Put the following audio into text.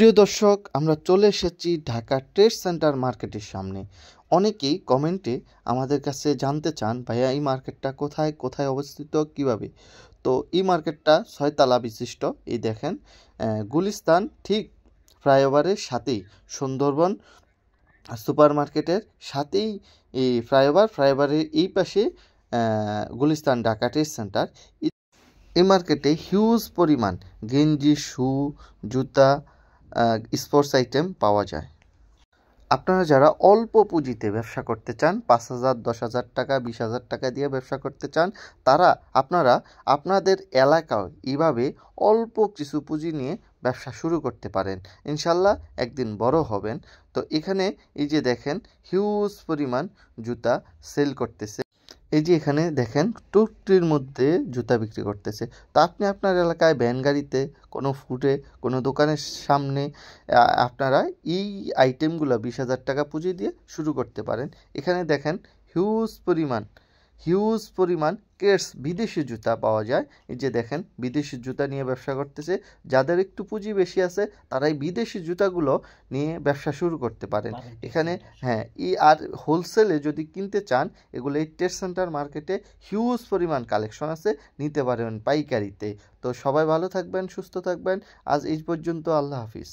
প্রিয় দর্শক, আমরা চলে এসেছি ঢাকা ট্রেড সেন্টার মার্কেটের সামনে। অনেকেই কমেন্টে আমাদের কাছে জানতে চান, ভাইয়া এই মার্কেটটা কোথায় কোথায় অবস্থিত, কিভাবে। তো এই মার্কেটটা 6 তলা বিশিষ্ট। এই দেখেন, গুলিস্তান ঠিক ফ্লাইওভারের সাথেই, সুন্দরবন সুপার মার্কেটের সাথেই এই ফ্লাইওভারের এই পাশে গুলিস্তান ঢাকা ট্রেড সেন্টার। এই মার্কেটে হিউজ পরিমাণ গেঞ্জি, শু, জুতা, স্পোর্টস আইটেম পাওয়া যায়। আপনারা যারা অল্প পুঁজিতে ব্যবসা করতে চান, 5,000, 10,000 টাকা, 20,000 টাকা দিয়ে ব্যবসা করতে চান, আপনারা আপনাদের এলাকায় এইভাবে অল্প কিছু পুঁজি নিয়ে ব্যবসা শুরু করতে পারেন। ইনশাল্লাহ একদিন বড় হবেন। তো এখানে এই যে দেখেন, হিউজ পরিমাণ জুতা সেল করতেছে। এই যে এখানে দেখেন, টুকটির মধ্যে জুতা বিক্রি করতেছে। তো আপনি আপনার এলাকায় ভ্যান গাড়িতে, কোনো ফুটে, কোনো দোকানের সামনে আপনারা এই আইটেমগুলো 20,000 টাকা পুঁজি দিয়ে শুরু করতে পারেন। এখানে দেখেন হিউজ পরিমাণ কেটস বিদেশি জুতা পাওয়া যায়। এই যে দেখেন, বিদেশি জুতা নিয়ে ব্যবসা করতেছে। যাদের একটু পুঁজি বেশি আছে তারাই বিদেশি জুতাগুলো নিয়ে ব্যবসা শুরু করতে পারেন এখানে। হ্যাঁ, আর হোলসেলে যদি কিনতে চান, এগুলো এই ট্রেড সেন্টার মার্কেটে হিউজ পরিমাণ কালেকশন আছে, নিতে পারেন পাইকারিতে। তো সবাই ভালো থাকবেন, সুস্থ থাকবেন। আজ এই পর্যন্ত, আল্লাহ হাফিজ।